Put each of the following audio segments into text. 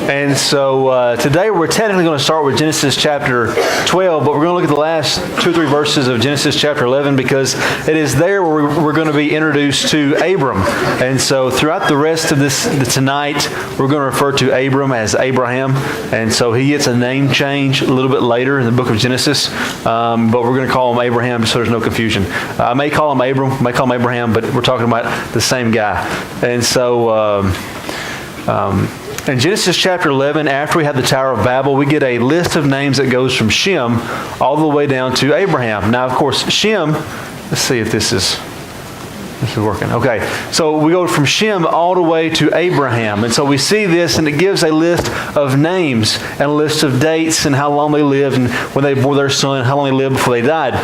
And so today we're technically going to start with Genesis chapter 12, but we're going to look at the last 2 or 3 verses of Genesis chapter 11 because it is there where we're going to be introduced to Abram. And so throughout the rest of tonight, we're going to refer to Abram as Abraham. And so he gets a name change a little bit later in the book of Genesis, but we're going to call him Abraham just so there's no confusion. I may call him Abram, may call him Abraham, but we're talking about the same guy. And so in Genesis chapter 11, after we have the Tower of Babel, we get a list of names that goes from Shem all the way down to Abraham. Now, of course, Shem, let's see if this is working. Okay, so we go from Shem all the way to Abraham. And so we see this, and it gives a list of names and a list of dates and how long they lived and when they bore their son, how long they lived before they died.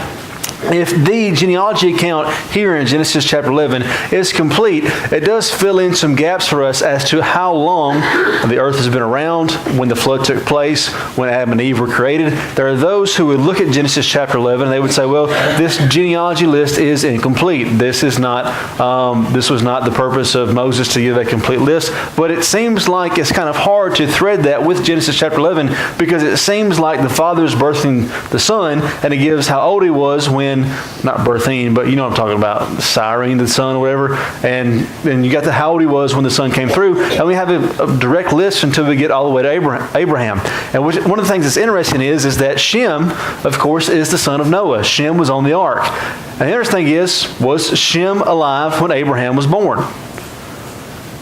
If the genealogy account here in Genesis chapter 11 is complete, it does fill in some gaps for us as to how long the earth has been around, when the flood took place, when Adam and Eve were created. There are those who would look at Genesis chapter 11 and they would say, well, this genealogy list is incomplete. This was not the purpose of Moses to give a complete list. But it seems like it's kind of hard to thread that with Genesis chapter 11 because it seems like the Father is birthing the Son, and it gives how old he was when, not birthing, but you know what I'm talking about, siring the son or whatever. And you got how old he was when the son came through. And we have a direct list until we get all the way to Abraham. And one of the things that's interesting is that Shem, of course, is the son of Noah. Shem was on the ark. And the interesting thing is, was Shem alive when Abraham was born?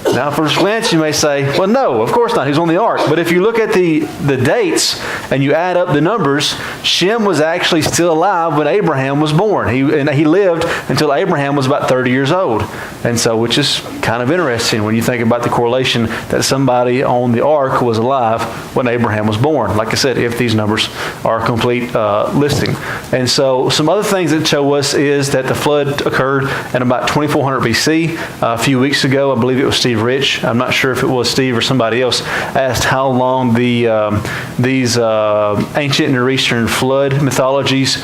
Now, at first glance, you may say, well, no, of course not. He's on the ark. But if you look at the dates and you add up the numbers, Shem was actually still alive when Abraham was born. He lived until Abraham was about 30 years old. And so, which is kind of interesting when you think about the correlation that somebody on the ark was alive when Abraham was born. Like I said, if these numbers are a complete listing. And so, some other things that show us is that the flood occurred in about 2400 BC. A few weeks ago, I believe it was Steve Rich, I'm not sure if it was Steve or somebody else, asked how long these ancient Near Eastern flood mythologies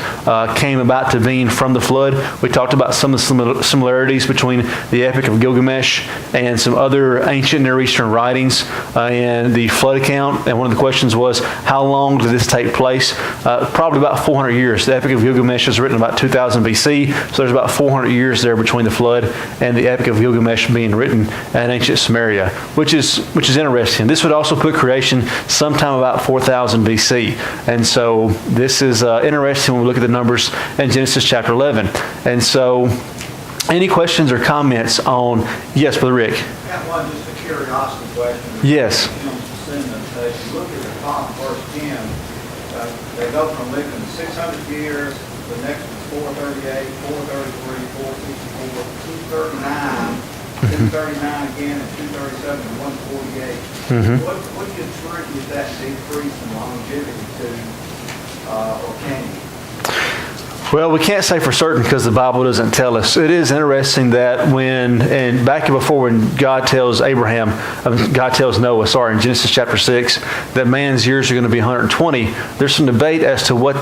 came about to being from the flood. We talked about some of the similarities between the Epic of Gilgamesh and some other ancient Near Eastern writings and the flood account. And one of the questions was, how long did this take place? Probably about 400 years. The Epic of Gilgamesh was written about 2000 BC, so there's about 400 years there between the flood and the Epic of Gilgamesh being written in ancient Samaria, which is interesting. This would also put creation sometime about 4000 BC. And so this is interesting when we look at the numbers in Genesis chapter 11. And so any questions or comments on, yes, Brother Rick? I got one, just a curiosity question. Yes. If you look at the top, verse 10, they go from living 600 years, the next is 438, 433, 464, 239, 239 again, and 237, and 148. What do you attribute that decrease in longevity to, or can you? Well, we can't say for certain because the Bible doesn't tell us. It is interesting that back before when God tells Noah, in Genesis chapter 6, that man's years are going to be 120, there's some debate as to what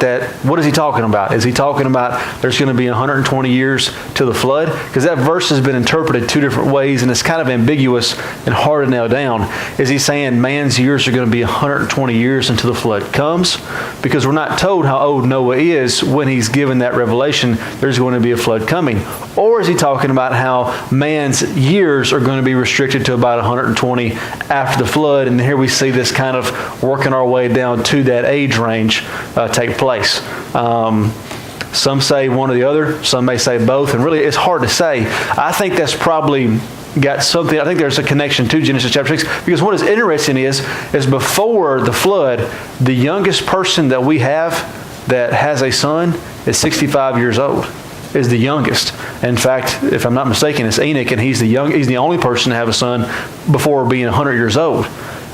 is he talking about? Is he talking about there's going to be 120 years to the flood? Because that verse has been interpreted 2 different ways, and it's kind of ambiguous and hard to nail down. Is he saying man's years are going to be 120 years until the flood comes? Because we're not told how old Noah is when he's given that revelation, there's going to be a flood coming. Or is he talking about how man's years are going to be restricted to about 120 after the flood? And here we see this kind of working our way down to that age range take place. Some say one or the other. Some may say both. And really, it's hard to say. I think that's probably got something. I think there's a connection to Genesis chapter 6, because what is interesting is before the flood, the youngest person that we have that has a son is 65 years old, is the youngest. In fact, if I'm not mistaken, it's Enoch, and he's the only person to have a son before being 100 years old.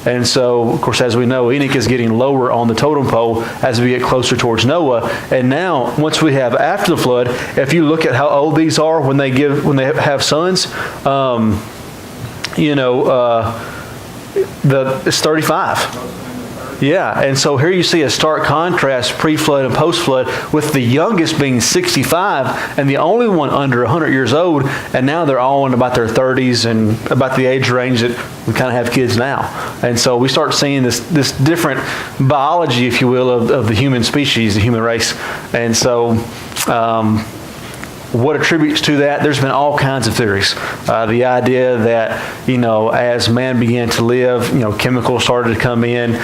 And so, of course, as we know, Enoch is getting lower on the totem pole as we get closer towards Noah. And now, once we have after the flood, if you look at how old these are when they have sons, it's 35. Yeah, and so here you see a stark contrast, pre-flood and post-flood, with the youngest being 65 and the only one under 100 years old, and now they're all in about their 30s and about the age range that we kind of have kids now. And so we start seeing this different biology, if you will, of the human species, the human race. And so what attributes to that? There's been all kinds of theories. The idea that, as man began to live, chemicals started to come in.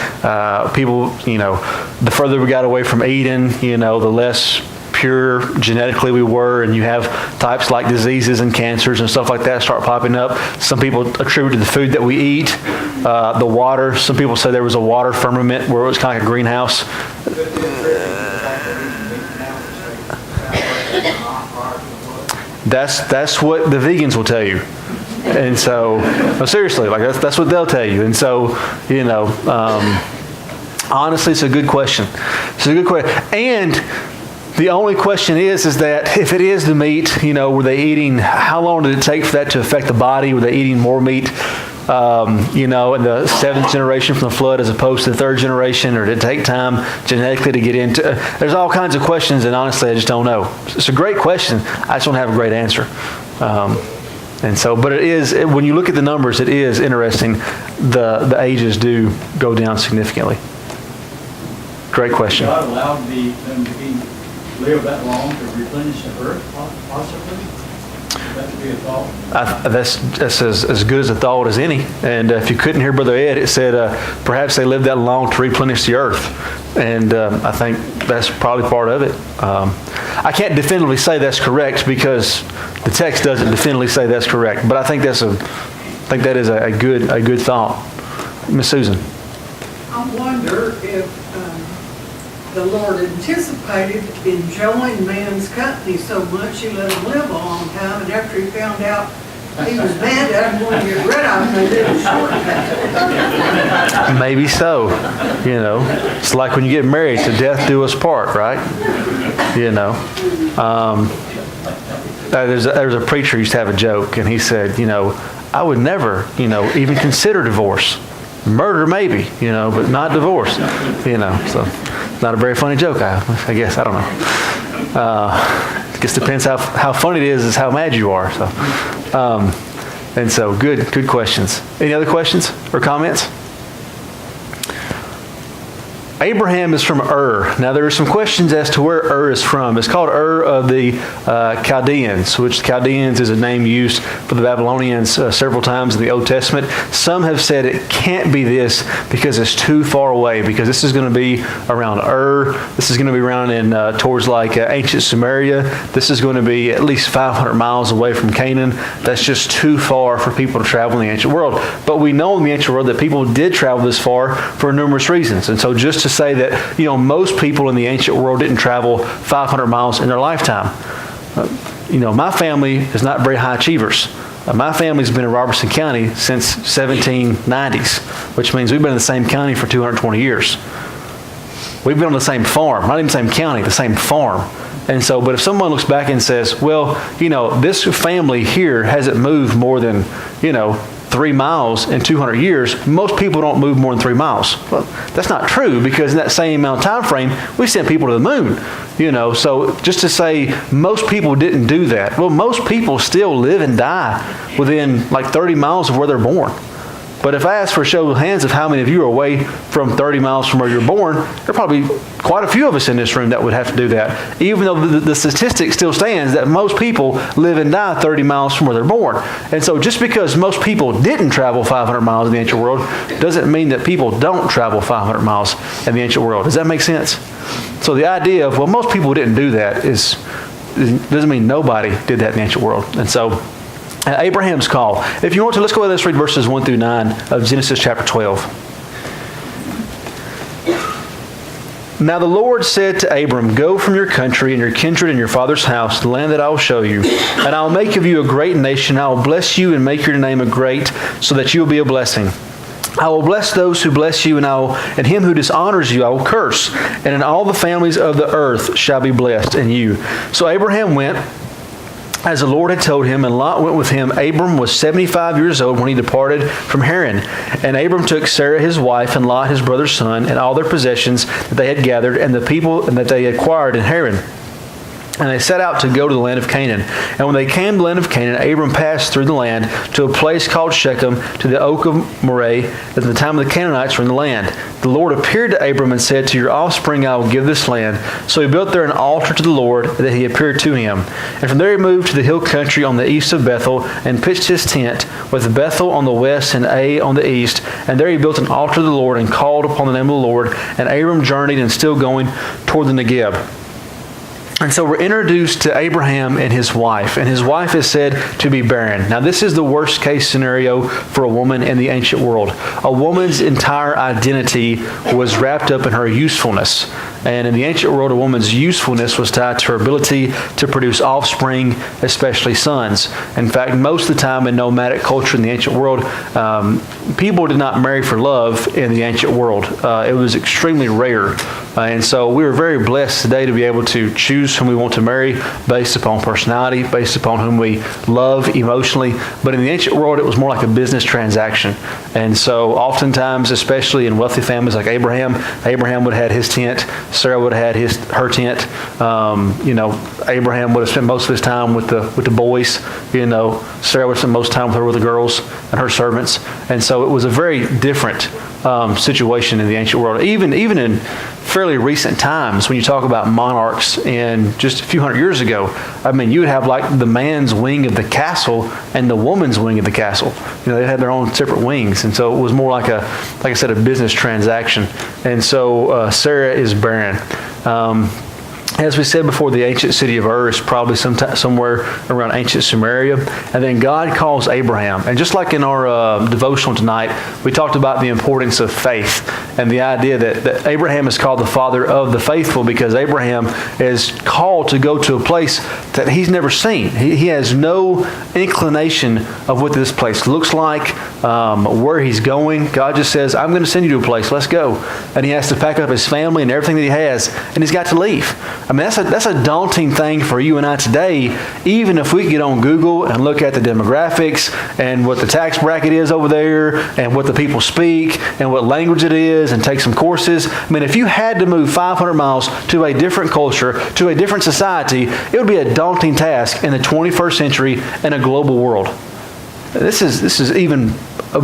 People, the further we got away from Eden, the less pure genetically we were, and you have types like diseases and cancers and stuff like that start popping up. Some people attribute to the food that we eat, the water. Some people say there was a water firmament where it was kind of like a greenhouse. That's what the vegans will tell you. And so, seriously, like that's what they'll tell you. And so, honestly, it's a good question. It's a good question. And the only question is that if it is the meat, were they eating, how long did it take for that to affect the body? Were they eating more meat, in the seventh generation from the flood as opposed to the third generation? Or did it take time genetically to get into? There's all kinds of questions, and honestly, I just don't know. It's a great question. I just don't have a great answer. But it is, when you look at the numbers, it is interesting. The ages do go down significantly. Great question. God allowed them to live that long to replenish the earth, possibly? That could be a thought. That's as good as a thought as any. And if you couldn't hear Brother Ed, it said perhaps they lived that long to replenish the earth. And I think that's probably part of it. I can't definitively say that's correct because the text doesn't definitively say that's correct. But I think that is a good thought. Miss Susan. I wonder if the Lord anticipated enjoying man's company so much he let him live a long time, and after he found out he was bad at him, going to get rid of him, they did a shortcut. Maybe so. It's like when you get married, to death do us part, right? There's a preacher who used to have a joke, and he said, I would never, even consider divorce. Murder maybe, but not divorce. So not a very funny joke, I guess. I don't know. I guess depends how funny it is how mad you are. So, good questions. Any other questions or comments? Abraham is from Ur. Now, there are some questions as to where Ur is from. It's called Ur of the Chaldeans, which Chaldeans is a name used for the Babylonians several times in the Old Testament. Some have said it can't be this because it's too far away, because this is going to be around Ur. This is going to be around in towards like ancient Samaria. This is going to be at least 500 miles away from Canaan. That's just too far for people to travel in the ancient world. But we know in the ancient world that people did travel this far for numerous reasons. And so just to say that, most people in the ancient world didn't travel 500 miles in their lifetime. My family is not very high achievers. My family's been in Robertson County since 1790s, which means we've been in the same county for 220 years. We've been on the same farm, not even the same county, the same farm. And so, but if someone looks back and says, well, this family here hasn't moved more than, 3 miles in 200 years, most people don't move more than 3 miles. Well, that's not true, because in that same amount of time frame, we sent people to the moon. So just to say most people didn't do that. Well, most people still live and die within like 30 miles of where they're born. But if I ask for a show of hands of how many of you are away from 30 miles from where you're born, there are probably quite a few of us in this room that would have to do that, even though the statistic still stands that most people live and die 30 miles from where they're born. And so just because most people didn't travel 500 miles in the ancient world doesn't mean that people don't travel 500 miles in the ancient world. Does that make sense? So the idea of, well, most people didn't do that doesn't mean nobody did that in the ancient world. And so Abraham's call. If you want to, let's go ahead and let's read verses 1 through 9 of Genesis chapter 12. Now the Lord said to Abram, go from your country and your kindred and your father's house, the land that I will show you, and I will make of you a great nation. I will bless you and make your name a great, so that you will be a blessing. I will bless those who bless you, and him who dishonors you I will curse, and in all the families of the earth shall be blessed in you. So Abraham went as the Lord had told him, and Lot went with him. Abram was 75 years old when he departed from Haran. And Abram took Sarah his wife, and Lot his brother's son, and all their possessions that they had gathered, and the people that they acquired in Haran. And they set out to go to the land of Canaan. And when they came to the land of Canaan, Abram passed through the land to a place called Shechem, to the oak of Moreh, at the time of the Canaanites were in the land. The Lord appeared to Abram and said, to your offspring I will give this land. So he built there an altar to the Lord, that he appeared to him. And from there he moved to the hill country on the east of Bethel, and pitched his tent, with Bethel on the west and Ai on the east. And there he built an altar to the Lord, and called upon the name of the Lord. And Abram journeyed, and still going toward the Negeb. And so we're introduced to Abraham and his wife is said to be barren. Now this is the worst case scenario for a woman in the ancient world. A woman's entire identity was wrapped up in her usefulness. And in the ancient world, a woman's usefulness was tied to her ability to produce offspring, especially sons. In fact, most of the time in nomadic culture in the ancient world, people did not marry for love in the ancient world. It was extremely rare. And so we are very blessed today to be able to choose whom we want to marry based upon personality, based upon whom we love emotionally. But in the ancient world, it was more like a business transaction. And so oftentimes, especially in wealthy families like Abraham would have had his tent, Sarah would have had her tent. Abraham would have spent most of his time with the boys. Sarah would spend most time with the girls and her servants. And so it was a very different situation in the ancient world. Even in fairly recent times, when you talk about monarchs in just a few hundred years ago, you would have like the man's wing of the castle and the woman's wing of the castle. They had their own separate wings, and so it was more like I said, a business transaction. And so Sarah is barren. As we said before, the ancient city of Ur is probably somewhere around ancient Samaria. And then God calls Abraham. And just like in our devotional tonight, we talked about the importance of faith and the idea that Abraham is called the father of the faithful because Abraham is called to go to a place that he's never seen. He has no inclination of what this place looks like, where he's going. God just says, I'm going to send you to a place. Let's go. And he has to pack up his family and everything that he has, and he's got to leave. That's a daunting thing for you and I today, even if we get on Google and look at the demographics and what the tax bracket is over there and what the people speak and what language it is and take some courses. If you had to move 500 miles to a different culture, to a different society, it would be a daunting task in the 21st century in a global world. This is even a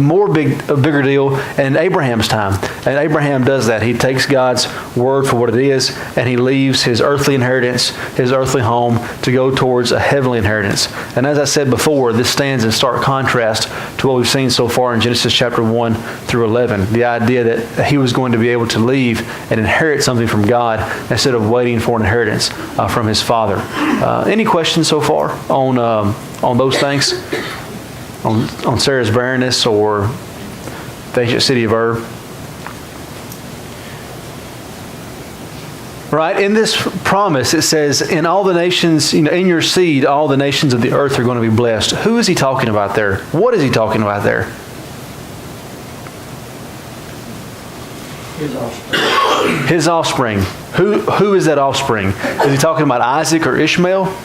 bigger deal in Abraham's time. And Abraham does that. He takes God's word for what it is, and he leaves his earthly inheritance, his earthly home, to go towards a heavenly inheritance. And as I said before, this stands in stark contrast to what we've seen so far in Genesis chapter 1 through 11. The idea that he was going to be able to leave and inherit something from God instead of waiting for an inheritance from his father. Any questions so far on those things? On Sarah's barrenness or the ancient city of Ur? Right? In this promise, it says, in all the nations, in your seed, all the nations of the earth are going to be blessed. Who is he talking about there? What is he talking about there? His offspring. His offspring. Who is that offspring? Is he talking about Isaac or Ishmael?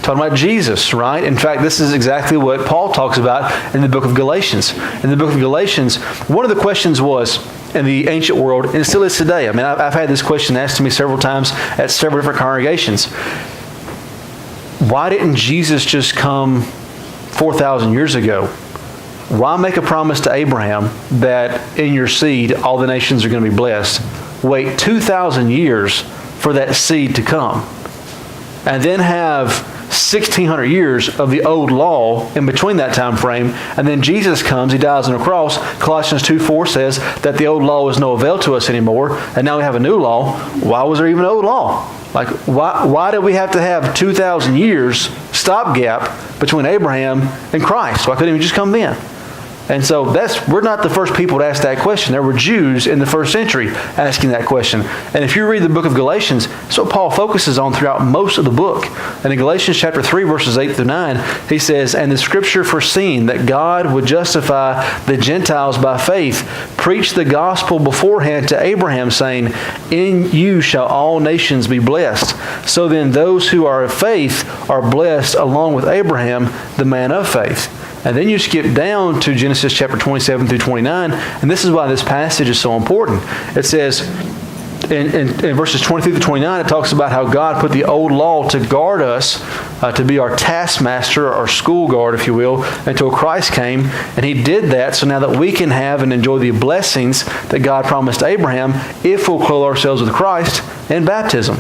Talking about Jesus, right? In fact, this is exactly what Paul talks about in the book of Galatians. In the book of Galatians, one of the questions was in the ancient world, and it still is today. I've had this question asked to me several times at several different congregations. Why didn't Jesus just come 4,000 years ago? Why make a promise to Abraham that in your seed all the nations are going to be blessed? Wait 2,000 years for that seed to come. And then have 1,600 years of the old law in between that time frame, and then Jesus comes, he dies on the cross. Colossians 2:4 says that the old law is no avail to us anymore, and now we have a new law. Why was there even an old law? Why did we have to have 2,000 years stopgap between Abraham and Christ? Why couldn't he just come then? And so we're not the first people to ask that question. There were Jews in the first century asking that question. And if you read the book of Galatians, that's what Paul focuses on throughout most of the book. And in Galatians chapter 3, verses 8 through 9, he says, "And the scripture foreseeing that God would justify the Gentiles by faith, preached the gospel beforehand to Abraham, saying, In you shall all nations be blessed. So then those who are of faith are blessed along with Abraham, the man of faith." And then you skip down to Genesis chapter 27 through 29, and this is why this passage is so important. It says, in verses 23 to 29, it talks about how God put the old law to guard us, to be our taskmaster, our school guard, if you will, until Christ came. And He did that so now that we can have and enjoy the blessings that God promised Abraham if we'll clothe ourselves with Christ in baptism.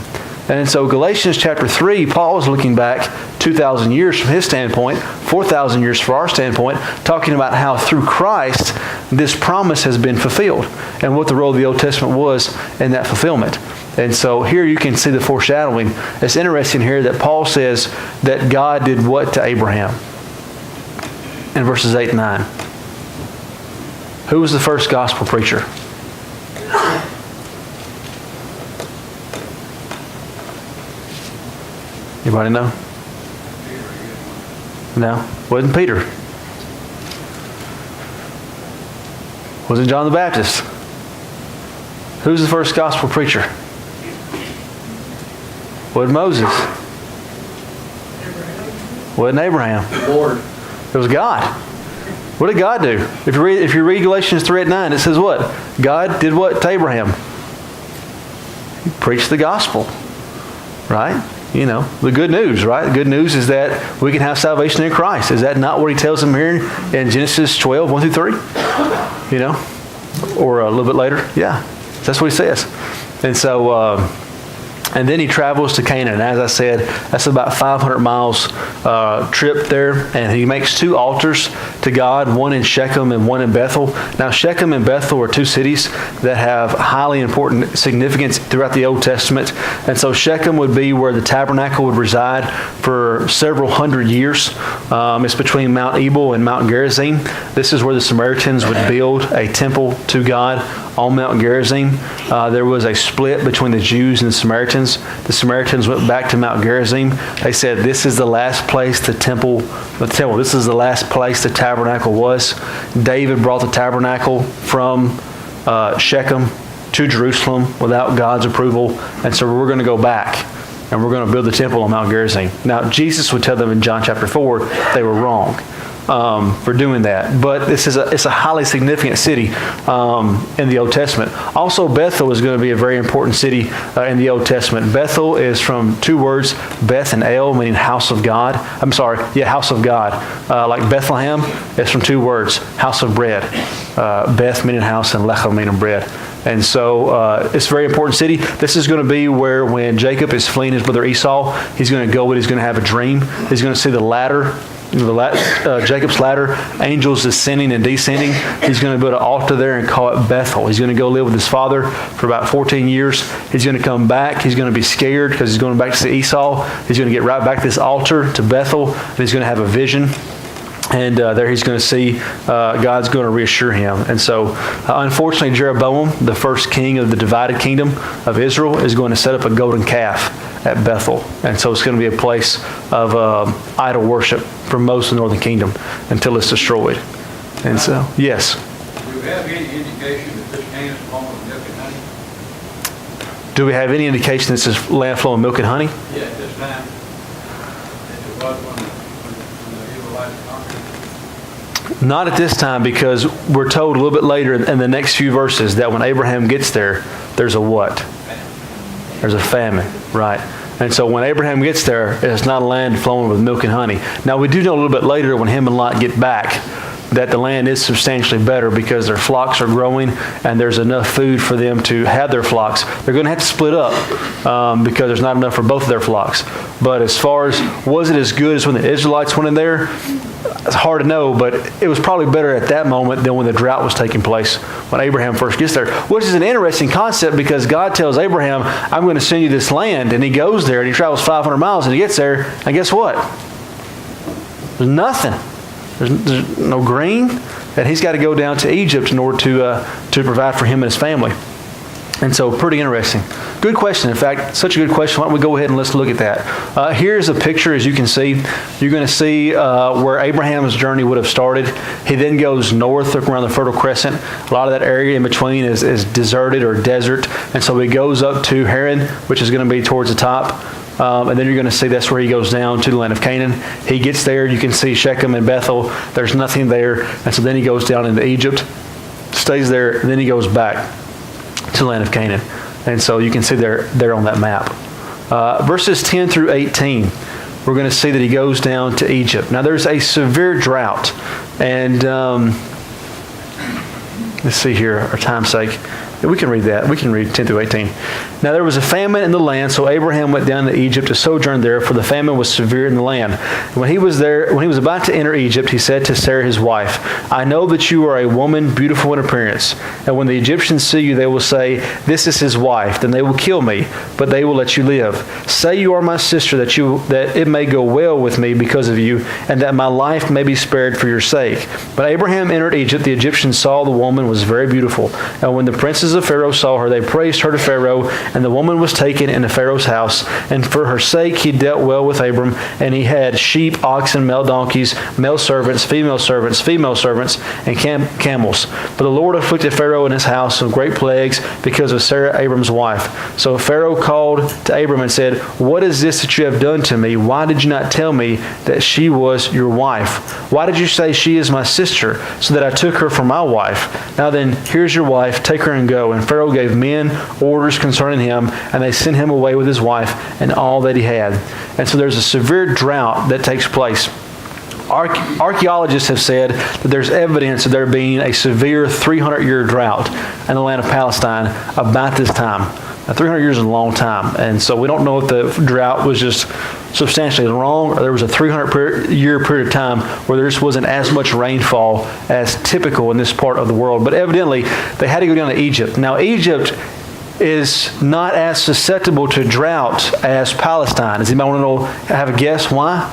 And so Galatians chapter 3, Paul is looking back 2,000 years from his standpoint, 4,000 years from our standpoint, talking about how through Christ this promise has been fulfilled and what the role of the Old Testament was in that fulfillment. And so here you can see the foreshadowing. It's interesting here that Paul says that God did what to Abraham? In verses 8 and 9. Who was the first gospel preacher? Anybody know? No, wasn't Peter. Wasn't John the Baptist. Who's the first gospel preacher? Wasn't Moses. Wasn't Abraham. Lord. It was God. What did God do? If you read Galatians 3:8-9, it says what? God did what to Abraham? He preached the gospel. Right? You know, the good news, right? The good news is that we can have salvation in Christ. Is that not what He tells them here in Genesis 12, 1 through 3? You know? Or a little bit later? Yeah. That's what He says. And so, and then He travels to Canaan. And as I said, that's about 500 miles trip there. And He makes 2 altars to God, one in Shechem and one in Bethel. Now, Shechem and Bethel are 2 cities that have highly important significance throughout the Old Testament. And so Shechem would be where the tabernacle would reside for several hundred years. It's between Mount Ebal and Mount Gerizim. This is where the Samaritans would build a temple to God on Mount Gerizim. There was a split between the Jews and the Samaritans. The Samaritans went back to Mount Gerizim. They said, this is the last place the temple. This is the last place the tabernacle was. David brought the tabernacle from Shechem to Jerusalem without God's approval. And so we're going to go back and we're going to build the temple on Mount Gerizim. Now, Jesus would tell them in John chapter 4 they were wrong for doing that. But it's a highly significant city in the Old Testament. Also, Bethel is going to be a very important city in the Old Testament. Bethel is from 2 words, Beth and El, meaning house of God. House of God. Like Bethlehem, it's from 2 words, house of bread. Beth meaning house and Lechem meaning bread. And so it's a very important city. This is going to be where when Jacob is fleeing his brother Esau, he's going to go and he's going to have a dream. He's going to see the ladder. Jacob's ladder, angels ascending and descending. He's going to build an altar there and call it Bethel. He's going to go live with his father for about 14 years. He's going to come back. He's going to be scared because he's going back to see Esau. He's going to get right back to this altar to Bethel, and he's going to have a vision. And there he's going to see God's going to reassure him. And so, unfortunately, Jeroboam, the first king of the divided kingdom of Israel, is going to set up a golden calf at Bethel. And so it's going to be a place of idol worship for most of the northern kingdom until it's destroyed. And so, yes. Do we have any indication that this land is flowing with milk and honey? Do we have any indication this is land flowing milk and honey? Yeah, at this time. As it was when the Israelites conquered. Not at this time, because we're told a little bit later in the next few verses that when Abraham gets there, there's a what? There's a famine, right? And so when Abraham gets there, it's not a land flowing with milk and honey. Now, we do know a little bit later when him and Lot get back that the land is substantially better because their flocks are growing and there's enough food for them to have their flocks. They're going to have to split up because there's not enough for both of their flocks. But as far as, was it as good as when the Israelites went in there? It's hard to know, but it was probably better at that moment than when the drought was taking place when Abraham first gets there, which is an interesting concept because God tells Abraham, I'm going to send you this land, and he goes there and he travels 500 miles and he gets there, and guess what? There's nothing. There's no green. and he's got to go down to Egypt in order to provide for him and his family. And so pretty interesting. Good question. In fact, such a good question. Why don't we go ahead and let's look at that. Here's a picture, as you can see. You're going to see where Abraham's journey would have started. He then goes north around the Fertile Crescent. A lot of that area in between is deserted or desert. And so he goes up to Haran, which is going to be towards the top. And then you're going to see that's where he goes down to the land of Canaan. He gets there. You can see Shechem and Bethel. There's nothing there. And so then he goes down into Egypt, stays there, and then he goes back to the land of Canaan. And so you can see there on that map. Verses 10 through 18, we're going to see that he goes down to Egypt. Now there's a severe drought. And let's see here, our time's sake. We can read that. We can read 10 through 18. Now there was a famine in the land, so Abraham went down to Egypt to sojourn there, for the famine was severe in the land. When he was about to enter Egypt, he said to Sarah his wife, I know that you are a woman beautiful in appearance, and when the Egyptians see you, they will say, this is his wife. Then they will kill me, but they will let you live. Say you are my sister, that it may go well with me because of you, and that my life may be spared for your sake. But Abraham entered Egypt. The Egyptians saw the woman was very beautiful, and when the princes of Pharaoh saw her, they praised her to Pharaoh, and the woman was taken into Pharaoh's house. And for her sake he dealt well with Abram, and he had sheep, oxen, male donkeys, male servants, female servants, and camels. But the Lord afflicted Pharaoh and his house with great plagues because of Sarah, Abram's wife. So Pharaoh called to Abram and said, what is this that you have done to me? Why did you not tell me that she was your wife? Why did you say she is my sister, so that I took her for my wife? Now then, here's your wife, take her and go. And Pharaoh gave men orders concerning him, and they sent him away with his wife and all that he had. And so there's a severe drought that takes place. Archaeologists have said that there's evidence of there being a severe 300-year drought in the land of Palestine about this time. Now, 300 years is a long time, and so we don't know if the drought was just substantially wrong, or there was a 300-year period of time where there just wasn't as much rainfall as typical in this part of the world. But evidently, they had to go down to Egypt. Now, Egypt is not as susceptible to drought as Palestine. Does anybody want to know, have a guess why?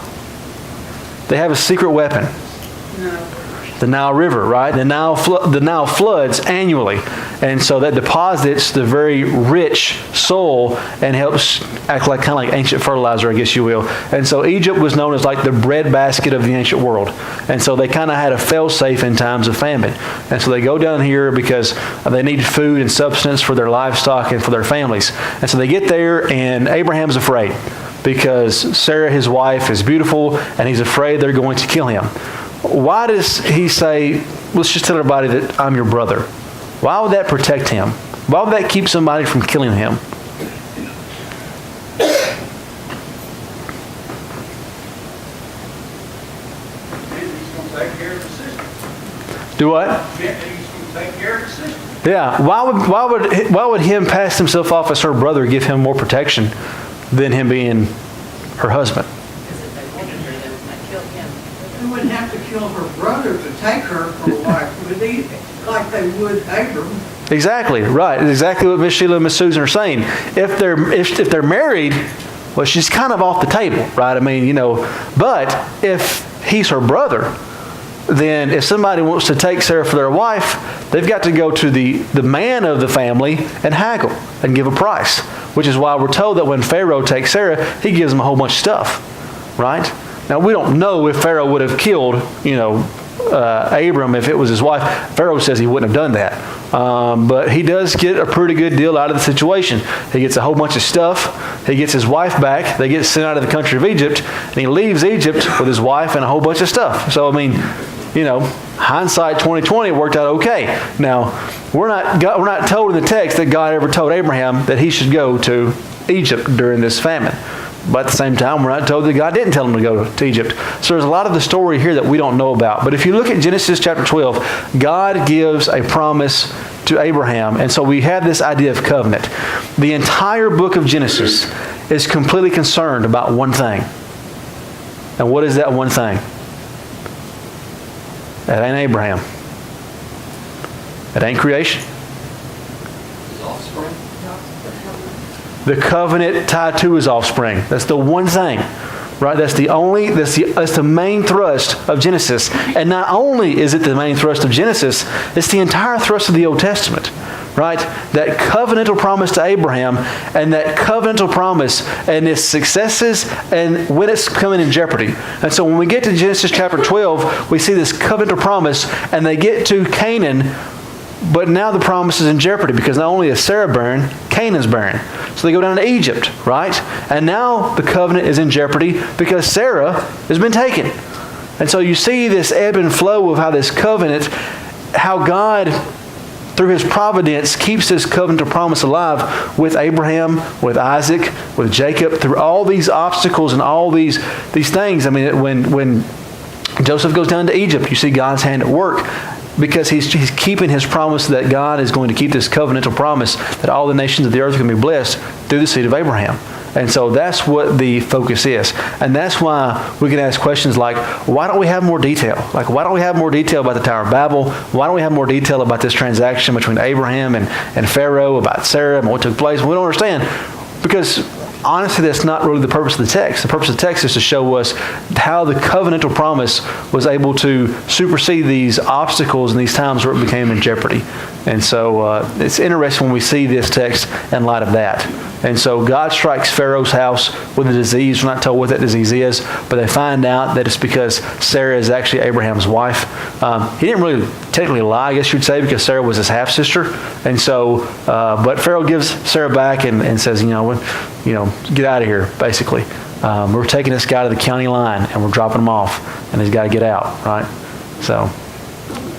They have a secret weapon. No. The Nile River, right? The Nile floods annually. And so that deposits the very rich soil and helps act like kind of like ancient fertilizer, I guess you will. And so Egypt was known as like the breadbasket of the ancient world. And so they kind of had a fail-safe in times of famine. And so they go down here because they need food and substance for their livestock and for their families. And so they get there, and Abraham's afraid because Sarah, his wife, is beautiful, and he's afraid they're going to kill him. Why does he say, let's just tell everybody that I'm your brother? Why would that protect him? Why would that keep somebody from killing him? He's going to take care of the sister. Do what? He's going to take care of the sister. Yeah. Why would him pass himself off as her brother give him more protection than him being her husband? Because if they wanted her, they would not kill him. They wouldn't have to kill her brother to take her for a wife, would they? Like they would Abram. Exactly, right. It's exactly what Miss Sheila and Miss Susan are saying. If they're married, well, she's kind of off the table, right? I mean, but if he's her brother, then if somebody wants to take Sarah for their wife, they've got to go to the man of the family and haggle and give a price, which is why we're told that when Pharaoh takes Sarah, he gives him a whole bunch of stuff, right? Now, we don't know if Pharaoh would have killed, Abram if it was his wife. Pharaoh says he wouldn't have done that. But he does get a pretty good deal out of the situation. He gets a whole bunch of stuff. He gets his wife back. They get sent out of the country of Egypt. And he leaves Egypt with his wife and a whole bunch of stuff. So, I mean, hindsight 2020 worked out okay. Now, we're not told in the text that God ever told Abraham that he should go to Egypt during this famine. But at the same time, we're not told that God didn't tell him to go to Egypt. So there's a lot of the story here that we don't know about. But if you look at Genesis chapter 12, God gives a promise to Abraham. And so we have this idea of covenant. The entire book of Genesis is completely concerned about one thing. And what is that one thing? That ain't Abraham. That ain't creation. His offspring. The covenant tied to his offspring. That's the one thing. Right? That's the main thrust of Genesis. And not only is it the main thrust of Genesis, it's the entire thrust of the Old Testament. Right? That covenantal promise to Abraham, and that covenantal promise and its successes and when it's coming in jeopardy. And so when we get to Genesis chapter 12, we see this covenantal promise, and they get to Canaan, but now the promise is in jeopardy because not only is Sarah barren, Canaan's barren. So they go down to Egypt, right? And now the covenant is in jeopardy because Sarah has been taken. And so you see this ebb and flow of how this covenant, how God, through His providence, keeps this covenant promise alive with Abraham, with Isaac, with Jacob, through all these obstacles and all these things. I mean, when Joseph goes down to Egypt, you see God's hand at work because he's keeping His promise that God is going to keep this covenantal promise that all the nations of the earth are going to be blessed through the seed of Abraham. And so that's what the focus is. And that's why we can ask questions like, why don't we have more detail? Like, why don't we have more detail about the Tower of Babel? Why don't we have more detail about this transaction between Abraham and Pharaoh, about Sarah and what took place? We don't understand because honestly, that's not really the purpose of the text. The purpose of the text is to show us how the covenantal promise was able to supersede these obstacles and these times where it became in jeopardy. And so it's interesting when we see this text in light of that. And so God strikes Pharaoh's house with a disease. We're not told what that disease is, but they find out that it's because Sarah is actually Abraham's wife. He didn't really technically lie, I guess you'd say, because Sarah was his half-sister. And so, but Pharaoh gives Sarah back and says, get out of here, basically. We're taking this guy to the county line and we're dropping him off, and he's got to get out, right? So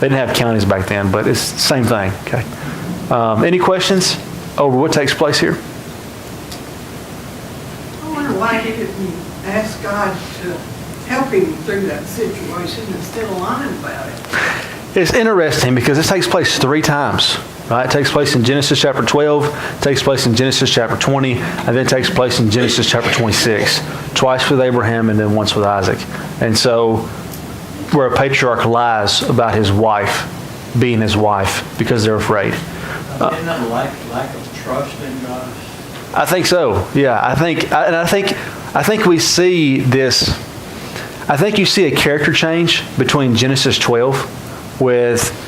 they didn't have counties back then, but it's the same thing. Okay. Any questions over what takes place here? I wonder why he didn't ask God to help him through that situation instead of lying about it. It's interesting because this takes place 3 times. Right? It takes place in Genesis chapter 12, it takes place in Genesis chapter 20, and then it takes place in Genesis chapter 26. Twice with Abraham and then once with Isaac. And so where a patriarch lies about his wife being his wife because they're afraid. Isn't that a lack of trust in God? I think so. Yeah, I think we see this. I think you see a character change between Genesis 12 with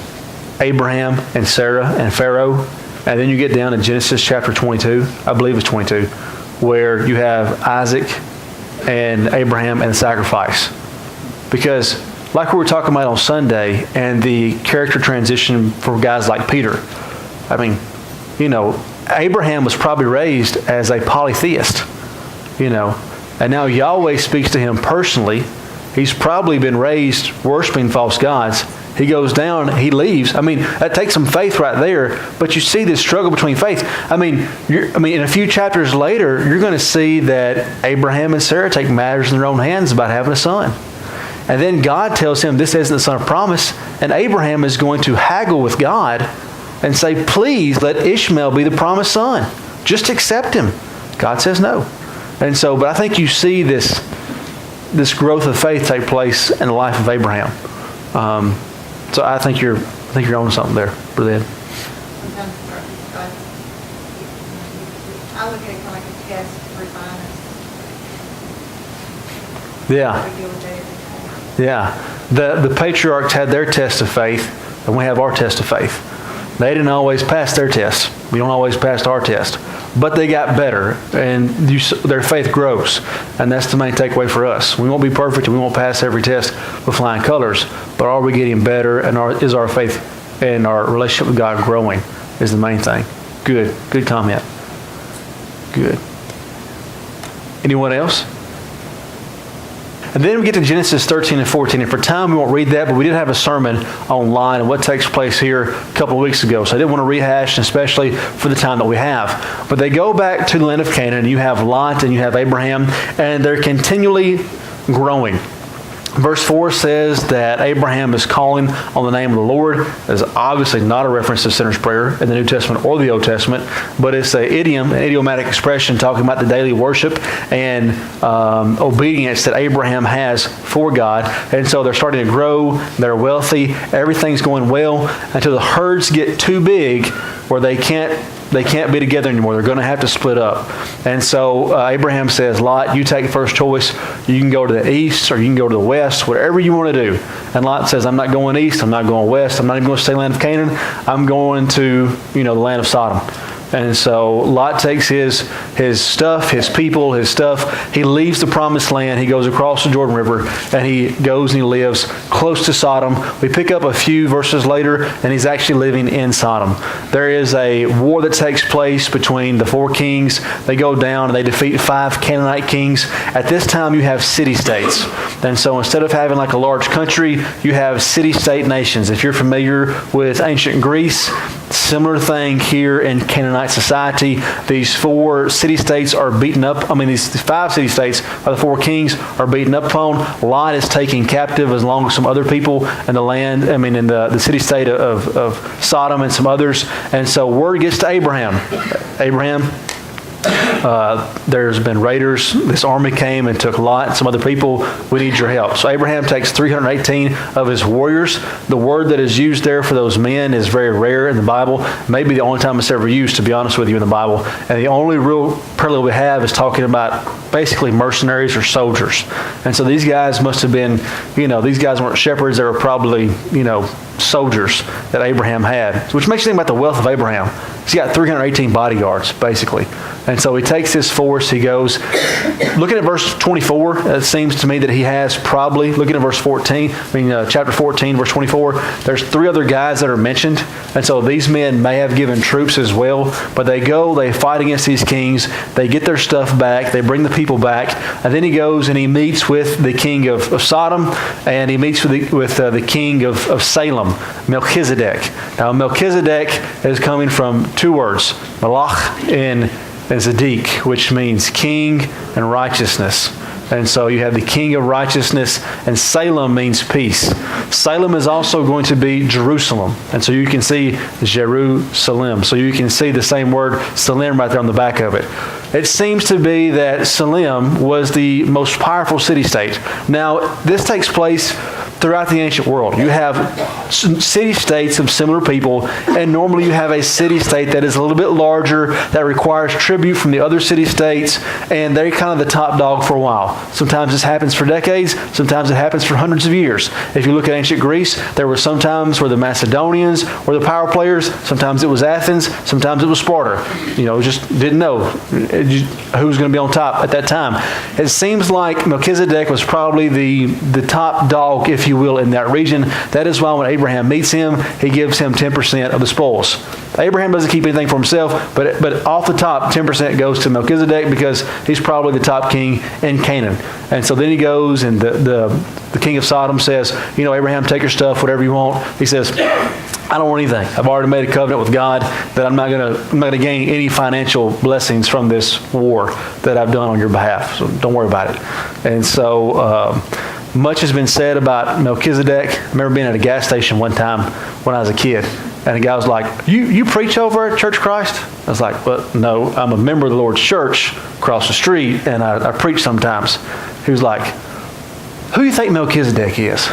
Abraham and Sarah and Pharaoh, and then you get down to Genesis chapter 22. I believe it's 22, where you have Isaac and Abraham and the sacrifice. Because, like we were talking about on Sunday, and the character transition for guys like Peter. I mean, Abraham was probably raised as a polytheist, and now Yahweh speaks to him personally. He's probably been raised worshiping false gods. He goes down, he leaves. I mean, that takes some faith right there, but you see this struggle between faith. I mean, in a few chapters later, you're going to see that Abraham and Sarah take matters in their own hands about having a son. And then God tells him this isn't the son of promise, and Abraham is going to haggle with God and say, please let Ishmael be the promised son. Just accept him. God says no. And so, but I think you see this growth of faith take place in the life of Abraham. So I think you're on something there, Brother Ed. Sometimes God, I look at it like a test to refine us. Yeah. We deal with that every day. Yeah. The patriarchs had their test of faith, and we have our test of faith. They didn't always pass their test. We don't always pass our test. But they got better, and their faith grows. And that's the main takeaway for us. We won't be perfect, and we won't pass every test with flying colors. But are we getting better, and is our faith and our relationship with God growing is the main thing. Good. Good comment. Good. Anyone else? And then we get to Genesis 13 and 14. And for time, we won't read that, but we did have a sermon online on what takes place here a couple of weeks ago. So I didn't want to rehash, especially for the time that we have. But they go back to the land of Canaan, and you have Lot and you have Abraham, and they're continually growing. Verse 4 says that Abraham is calling on the name of the Lord. That's obviously not a reference to sinner's prayer in the New Testament or the Old Testament, but it's an idiomatic expression talking about the daily worship and obedience that Abraham has for God. And so they're starting to grow. They're wealthy. Everything's going well until the herds get too big where they can't They can't be together anymore. They're going to have to split up. And so Abraham says, Lot, you take first choice. You can go to the east or you can go to the west, whatever you want to do. And Lot says, I'm not going east. I'm not going west. I'm not even going to stay in the land of Canaan. I'm going to, the land of Sodom. And so Lot takes his stuff, his people, his stuff. He leaves the promised land. He goes across the Jordan River, and he goes and he lives close to Sodom. We pick up a few verses later, and he's actually living in Sodom. There is a war that takes place between the 4 kings. They go down and they defeat 5 Canaanite kings. At this time, you have city-states. And so instead of having like a large country, you have city-state nations. If you're familiar with ancient Greece, similar thing here in Canaanite society. These 4 city-states are beaten up. These 5 city-states of the 4 kings are beaten up upon. Lot is taken captive as long as some other people in the land, in the city-state of Sodom and some others. And so word gets to Abraham. There's been raiders. This army came and took Lot and some other people. We need your help. So Abraham takes 318 of his warriors. The word that is used there for those men is very rare in the Bible. Maybe the only time it's ever used, to be honest with you, in the Bible. And the only real parallel we have is talking about basically mercenaries or soldiers. And so these guys must have been, these guys weren't shepherds. They were probably, soldiers that Abraham had. Which makes you think about the wealth of Abraham. He's got 318 bodyguards, basically. And so he takes this force, he goes, looking at verse 24, it seems to me that he has probably, looking at verse 14, chapter 14, verse 24, there's 3 other guys that are mentioned. And so these men may have given troops as well, but they go, they fight against these kings, they get their stuff back, they bring the people back, and then he goes and he meets with the king of Sodom, and he meets with the king of Salem, Melchizedek. Now Melchizedek is coming from 2 words, Malach and Zedek, which means king and righteousness. And so you have the king of righteousness, and Salem means peace. Salem is also going to be Jerusalem. And so you can see Jerusalem. So you can see the same word, Salem, right there on the back of it. It seems to be that Salem was the most powerful city-state. Now, this takes place throughout the ancient world. You have city-states of similar people, and normally you have a city-state that is a little bit larger, that requires tribute from the other city-states, and they're kind of the top dog for a while. Sometimes this happens for decades, sometimes it happens for hundreds of years. If you look at ancient Greece, there were some times where the Macedonians were the power players, sometimes it was Athens, sometimes it was Sparta. Just didn't know who was going to be on top at that time. It seems like Melchizedek was probably the top dog, if you will, in that region. That is why when Abraham meets him, he gives him 10% of the spoils. Abraham doesn't keep anything for himself, but off the top, 10% goes to Melchizedek because he's probably the top king in Canaan. And so then he goes, and the king of Sodom says, Abraham, take your stuff, whatever you want. He says, I don't want anything. I've already made a covenant with God that I'm not going to gain any financial blessings from this war that I've done on your behalf. So don't worry about it. And so much has been said about Melchizedek. I remember being at a gas station one time when I was a kid, and a guy was like, you preach over at Church Christ? I was like, well, no, I'm a member of the Lord's church across the street, and I preach sometimes. He was like, who do you think Melchizedek is?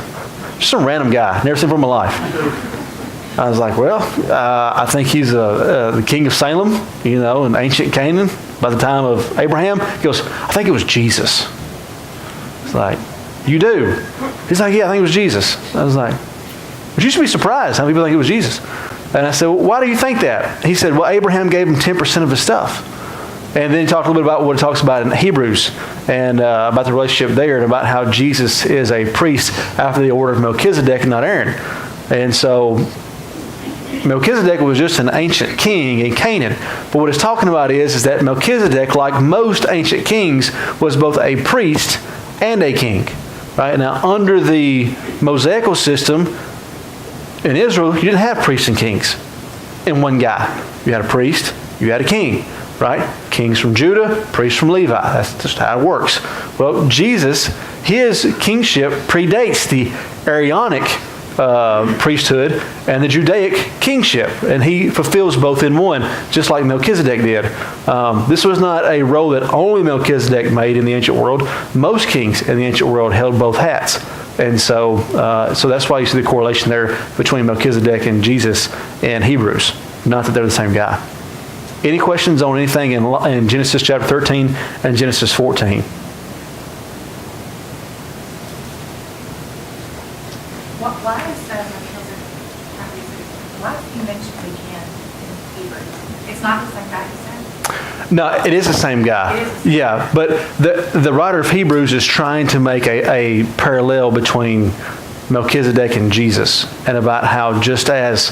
Just some random guy, never seen him in my life. I was like, well, I think he's the king of Salem, in ancient Canaan by the time of Abraham. He goes, I think it was Jesus. It's like, you do? He's like, yeah, I think it was Jesus. I was like, but you should be surprised how people think it was Jesus. And I said, well, why do you think that? He said, well, Abraham gave him 10% of his stuff. And then he talked a little bit about what it talks about in Hebrews and about the relationship there and about how Jesus is a priest after the order of Melchizedek and not Aaron. And so Melchizedek was just an ancient king in Canaan. But what it's talking about is that Melchizedek, like most ancient kings, was both a priest and a king. Right? Now, under the Mosaical system in Israel, you didn't have priests and kings in one guy. You had a priest, you had a king. Right? Kings from Judah, priests from Levi. That's just how it works. Well, Jesus, his kingship predates the Aaronic priesthood and the Judaic kingship. And he fulfills both in one, just like Melchizedek did. This was not a role that only Melchizedek made in the ancient world. Most kings in the ancient world held both hats. And so that's why you see the correlation there between Melchizedek and Jesus in Hebrews. Not that they're the same guy. Any questions on anything in Genesis chapter 13 and Genesis 14? Why is why is he mentioned again in Hebrews? It's not the same guy you said? No, it is the same guy. It is the same Yeah, but the writer of Hebrews is trying to make a parallel between Melchizedek and Jesus, and about how just as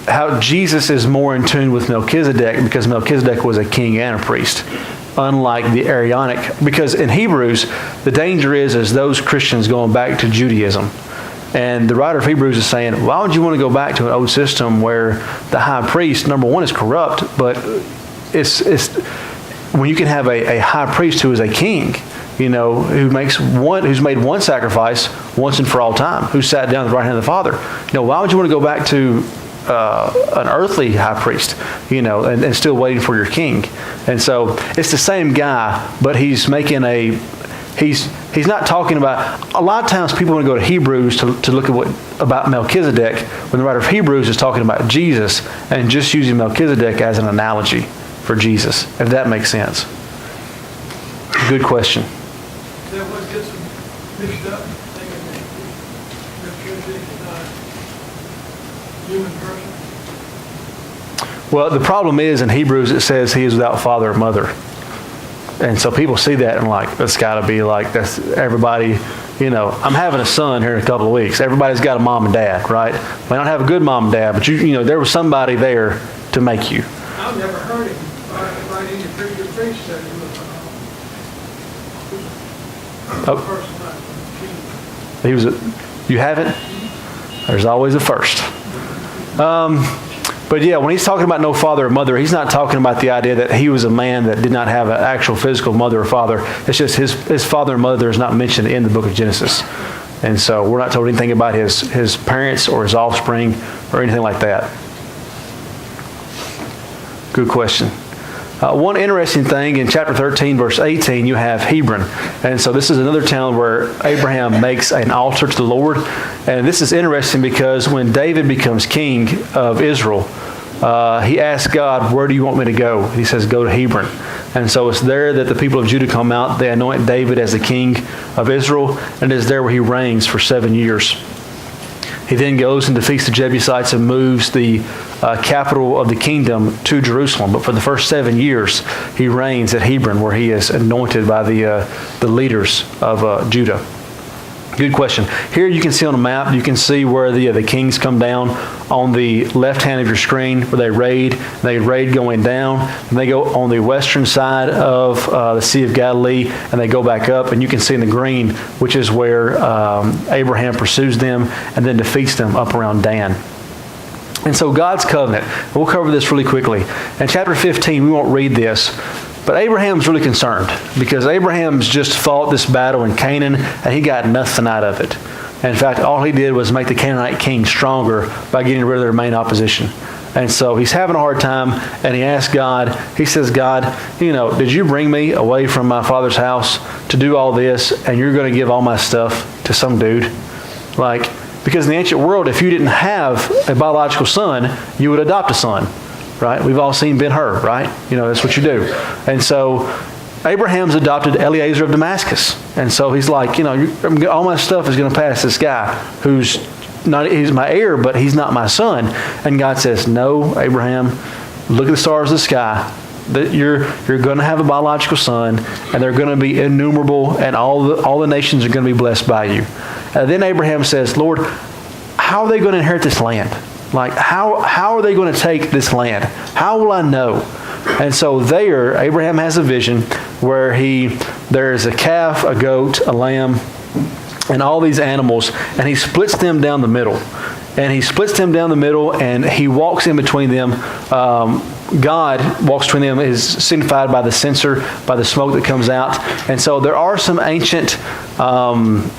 how Jesus is more in tune with Melchizedek because Melchizedek was a king and a priest, unlike the Aaronic. Because in Hebrews, the danger is those Christians going back to Judaism. And the writer of Hebrews is saying, why would you want to go back to an old system where the high priest, number one, is corrupt, but it's when you can have a high priest who is a king, who's made one sacrifice once and for all time, who sat down at the right hand of the Father. Why would you want to go back to an earthly high priest, and still waiting for your king? And so it's the same guy, but he's making he's not talking about, a lot of times people want to go to Hebrews to look at about Melchizedek, when the writer of Hebrews is talking about Jesus and just using Melchizedek as an analogy for Jesus, if that makes sense. Good question. That what gets them mixed up, thinking that Melchizedek is not a human person? Well, the problem is in Hebrews it says he is without father or mother. And so people see that and that's got to be that's everybody, I'm having a son here in a couple of weeks. Everybody's got a mom and dad, right? May not have a good mom and dad, but there was somebody there to make you. I've never heard him write any pretty good preach that he was You haven't? There's always a first. But yeah, when he's talking about no father or mother, he's not talking about the idea that he was a man that did not have an actual physical mother or father. It's just his father and mother is not mentioned in the book of Genesis. And so we're not told anything about his parents or his offspring or anything like that. Good question. One interesting thing, in chapter 13, verse 18, you have Hebron. And so this is another town where Abraham makes an altar to the Lord. And this is interesting because when David becomes king of Israel, he asks God, where do you want me to go? He says, go to Hebron. And so it's there that the people of Judah come out. They anoint David as the king of Israel. And it is there where he reigns for 7 years. He then goes and defeats the Jebusites and moves the capital of the kingdom to Jerusalem. But for the first 7 years, he reigns at Hebron, where he is anointed by the leaders of Judah. Good question. Here you can see on a map, you can see where the kings come down on the left hand of your screen, where they raid. They raid going down, and they go on the western side of the Sea of Galilee, and they go back up, and you can see in the green, which is where Abraham pursues them and then defeats them up around Dan. And so God's covenant, we'll cover this really quickly. In chapter 15, we won't read this, but Abraham's really concerned because Abraham's just fought this battle in Canaan and he got nothing out of it. In fact, all he did was make the Canaanite king stronger by getting rid of their main opposition. And so he's having a hard time, and he asks God, he says, God, did you bring me away from my father's house to do all this, and you're going to give all my stuff to some dude? Because in the ancient world, if you didn't have a biological son, you would adopt a son. Right? We've all seen Ben-Hur, right? That's what you do. And so Abraham's adopted Eliezer of Damascus. And so he's like, all my stuff is going to pass this guy he's my heir, but he's not my son. And God says, no, Abraham, look at the stars of the sky. That you're going to have a biological son, and they're going to be innumerable, and all the nations are going to be blessed by you. And then Abraham says, Lord, how are they going to inherit this land? How are they going to take this land? How will I know? And so Abraham has a vision where there's a calf, a goat, a lamb, and all these animals, and he splits them down the middle. And he splits them down the middle, and he walks in between them. God walks between them, is signified by the censer, by the smoke that comes out. And so there are some ancient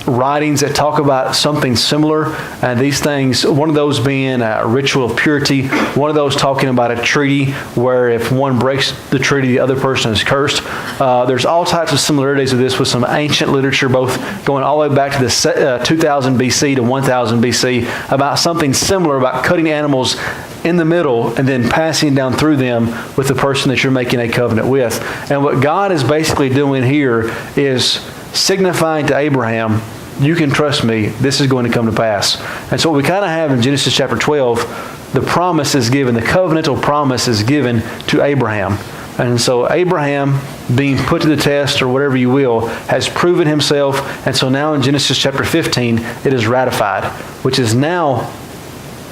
writings that talk about something similar. And these things, one of those being a ritual of purity, one of those talking about a treaty where if one breaks the treaty, the other person is cursed. There's all types of similarities with this with some ancient literature, both going all the way back to the 2000 BC to 1000 BC, about something similar about cutting animals in the middle and then passing down through them with the person that you're making a covenant with. And what God is basically doing here is signifying to Abraham, you can trust me, this is going to come to pass. And so what we kind of have in Genesis chapter 12, the promise is given, the covenantal promise is given to Abraham. And so Abraham, being put to the test or whatever you will, has proven himself. And so now in Genesis chapter 15, it is ratified, which is now,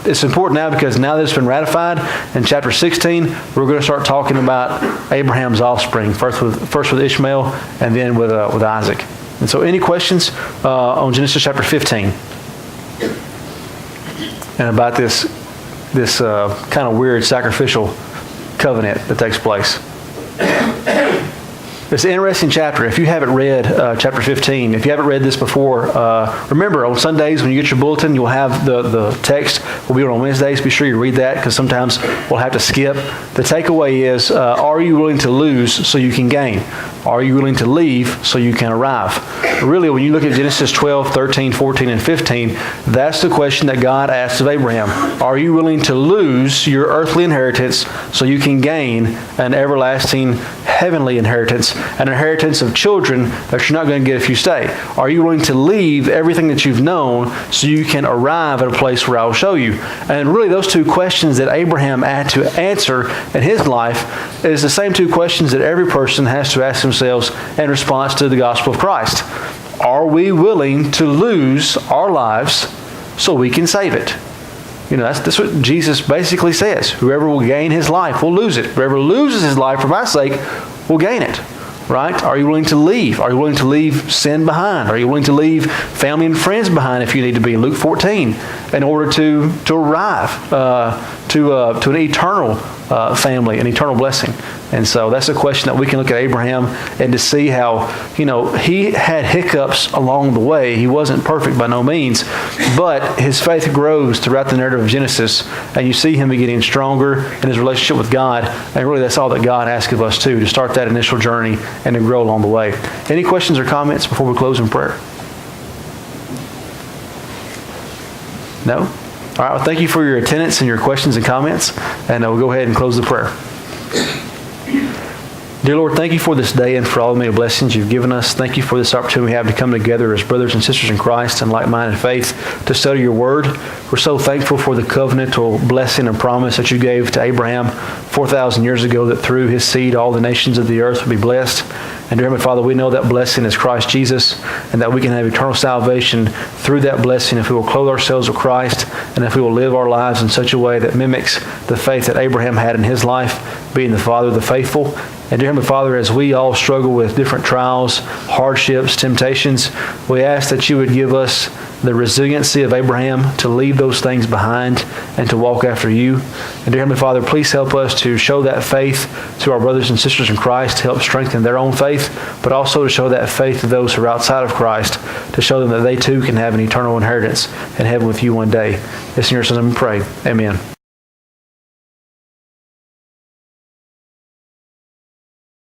it's important now because now that it's been ratified, in chapter 16, we're going to start talking about Abraham's offspring, first with Ishmael and then with Isaac. And so any questions on Genesis chapter 15? And about this kind of weird sacrificial covenant that takes place. It's an interesting chapter. If you haven't read chapter 15, if you haven't read this before, remember on Sundays when you get your bulletin, you'll have the text. Will be on Wednesdays. Be sure you read that because sometimes we'll have to skip. The takeaway is, are you willing to lose so you can gain? Are you willing to leave so you can arrive? Really, when you look at Genesis 12, 13, 14, and 15, that's the question that God asked of Abraham. Are you willing to lose your earthly inheritance so you can gain an everlasting heavenly inheritance, an inheritance of children that you're not going to get if you stay? Are you willing to leave everything that you've known so you can arrive at a place where I will show you? And really those two questions that Abraham had to answer in his life is the same two questions that every person has to ask themselves in response to the gospel of Christ. Are we willing to lose our lives so we can save it? You know, that's what Jesus basically says. Whoever will gain his life will lose it. Whoever loses his life for my sake will gain it. Right? Are you willing to leave? Are you willing to leave sin behind? Are you willing to leave family and friends behind if you need to be? Luke 14, in order to arrive to an eternal family, an eternal blessing. And so that's a question that we can look at Abraham and to see how, he had hiccups along the way. He wasn't perfect by no means, but his faith grows throughout the narrative of Genesis, and you see him getting stronger in his relationship with God. And really that's all that God asks of us too, to start that initial journey and to grow along the way. Any questions or comments before we close in prayer? No? All right, well, thank you for your attendance and your questions and comments, and we'll go ahead and close the prayer. Dear Lord, thank you for this day and for all the many blessings you've given us. Thank you for this opportunity we have to come together as brothers and sisters in Christ and like-minded faith to study your word. We're so thankful for the covenantal blessing and promise that you gave to Abraham 4,000 years ago, that through his seed all the nations of the earth would be blessed. And dear Heavenly Father, we know that blessing is Christ Jesus, and that we can have eternal salvation through that blessing if we will clothe ourselves with Christ and if we will live our lives in such a way that mimics the faith that Abraham had in his life, being the father of the faithful. And dear Heavenly Father, as we all struggle with different trials, hardships, temptations, we ask that you would give us the resiliency of Abraham to leave those things behind and to walk after you. And dear Heavenly Father, please help us to show that faith to our brothers and sisters in Christ, to help strengthen their own faith, but also to show that faith to those who are outside of Christ, to show them that they too can have an eternal inheritance in heaven with you one day. It's in your Son's name we pray. Amen.